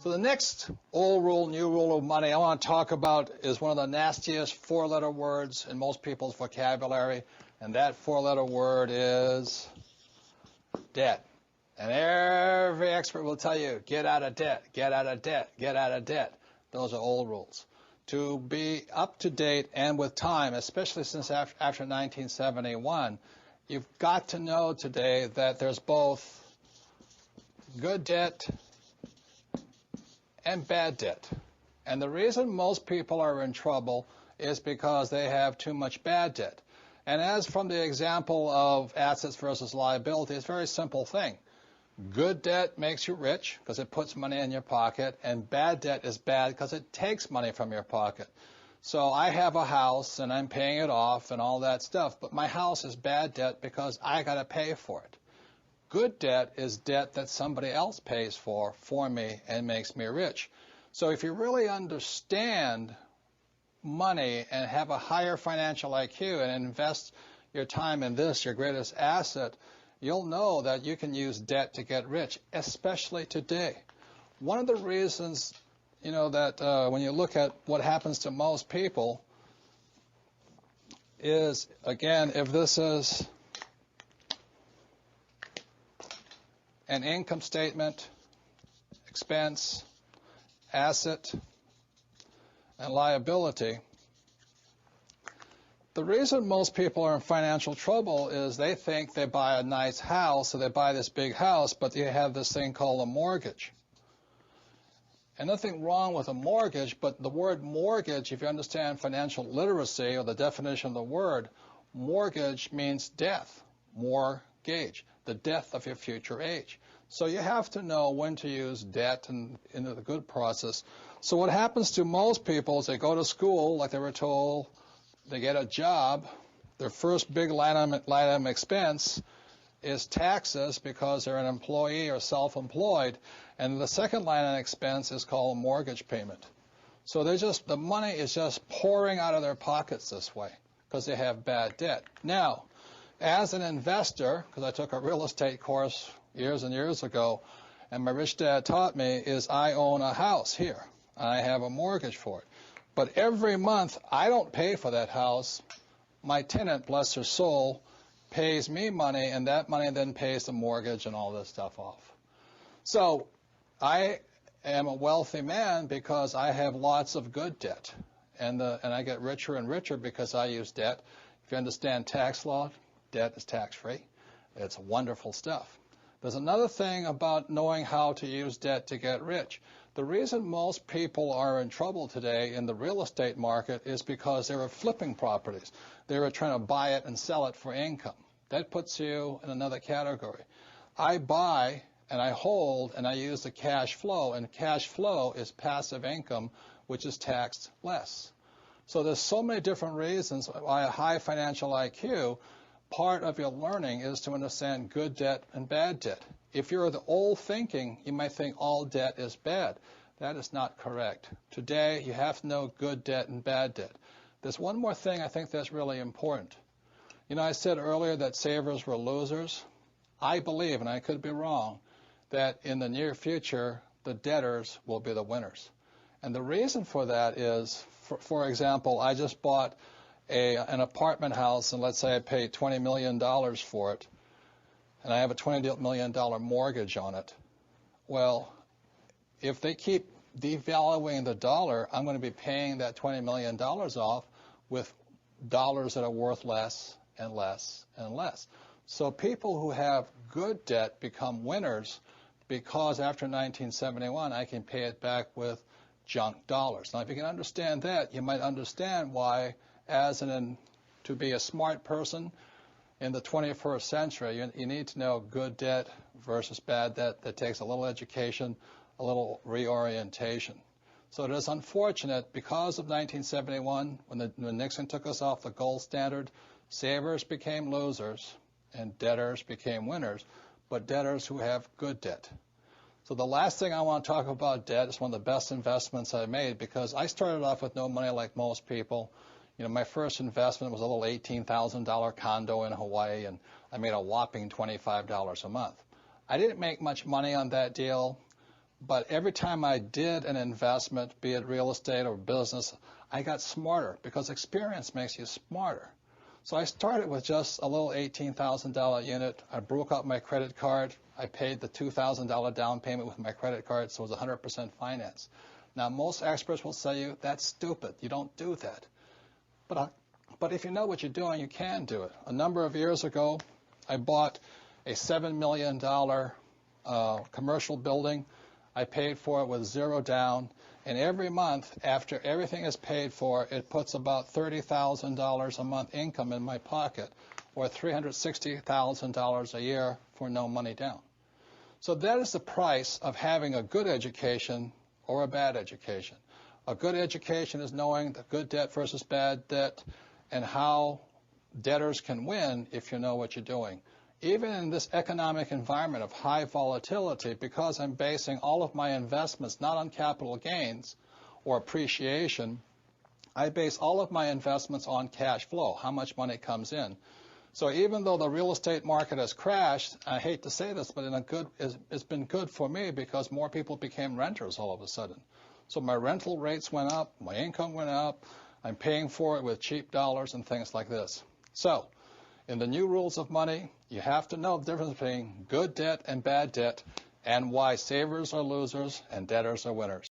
So the next old rule, new rule of money I want to talk about is one of the nastiest four-letter words in most people's vocabulary, and that four-letter word is debt. And every expert will tell you, get out of debt, get out of debt, get out of debt. Those are old rules. To be up to date and with time, especially since after 1971, you've got to know today that there's both good debt and bad debt. And the reason most people are in trouble is because they have too much bad debt. And as from the example of assets versus liability, it's a very simple thing. Good debt makes you rich because it puts money in your pocket, and bad debt is bad because it takes money from your pocket. So I have a house and I'm paying it off and all that stuff, but my house is bad debt because I got to pay for it. Good debt is debt that somebody else pays for me and makes me rich. So if you really understand money and have a higher financial IQ and invest your time in this, your greatest asset, you'll know that you can use debt to get rich, especially today. One of the reasons, that when you look at what happens to most people is, again, if this is an income statement, expense, asset, and liability, the reason most people are in financial trouble is they think they buy a nice house, so they buy this big house, but they have this thing called a mortgage. And nothing wrong with a mortgage, but the word mortgage, if you understand financial literacy or the definition of the word, mortgage means death, mortgage, the death of your future age. So you have to know when to use debt and in the good process. So what happens to most people is they go to school, like they were told, they get a job, their first big line item expense is taxes because they're an employee or self-employed, and the second line item expense is called a mortgage payment. So the money is just pouring out of their pockets this way because they have bad debt. Now, as an investor, because I took a real estate course years and years ago, and my rich dad taught me, is I own a house here. I have a mortgage for it. But every month, I don't pay for that house. My tenant, bless her soul, pays me money, and that money then pays the mortgage and all this stuff off. So I am a wealthy man because I have lots of good debt. And I get richer and richer because I use debt. If you understand tax law, debt is tax-free. It's wonderful stuff. There's another thing about knowing how to use debt to get rich. The reason most people are in trouble today in the real estate market is because they were flipping properties. They were trying to buy it and sell it for income. That puts you in another category. I buy and I hold and I use the cash flow, and cash flow is passive income, which is taxed less. So there's so many different reasons why a high financial IQ, part of your learning is to understand good debt and bad debt. If you're the old thinking, you might think all debt is bad. That is not correct. Today, you have to know good debt and bad debt. There's one more thing I think that's really important. I said earlier that savers were losers. I believe, and I could be wrong, that in the near future, the debtors will be the winners. And the reason for that is, for example, I just bought an apartment house, and let's say I paid $20 million for it, and I have a $20 million mortgage on it. Well, if they keep devaluing the dollar, I'm going to be paying that $20 million off with dollars that are worth less and less and less. So people who have good debt become winners because after 1971, I can pay it back with junk dollars. Now, if you can understand that, you might understand why, to be a smart person in the 21st century, you need to know good debt versus bad debt. That takes a little education, a little reorientation. So it is unfortunate because of 1971, when Nixon took us off the gold standard, savers became losers and debtors became winners, but debtors who have good debt. So the last thing I want to talk about debt is one of the best investments I made because I started off with no money like most people. My first investment was a little $18,000 condo in Hawaii, and I made a whopping $25 a month. I didn't make much money on that deal, But every time I did an investment, be it real estate or business, I got smarter because experience makes you smarter. So I started with just a little $18,000 unit. I broke out my credit card. I paid the $2,000 down payment with my credit card, so it was 100% finance. Now, most experts will say you, that's stupid. You don't do that. But if you know what you're doing, you can do it. A number of years ago, I bought a $7 million commercial building. I paid for it with zero down. And every month, after everything is paid for, it puts about $30,000 a month income in my pocket, or $360,000 a year for no money down. So that is the price of having a good education or a bad education. A good education is knowing the good debt versus bad debt and how debtors can win if you know what you're doing. Even in this economic environment of high volatility, because I'm basing all of my investments not on capital gains or appreciation, I base all of my investments on cash flow, how much money comes in. So even though the real estate market has crashed, I hate to say this, but it's been good for me because more people became renters all of a sudden. So my rental rates went up, my income went up, I'm paying for it with cheap dollars and things like this. So in the new rules of money, you have to know the difference between good debt and bad debt and why savers are losers and debtors are winners.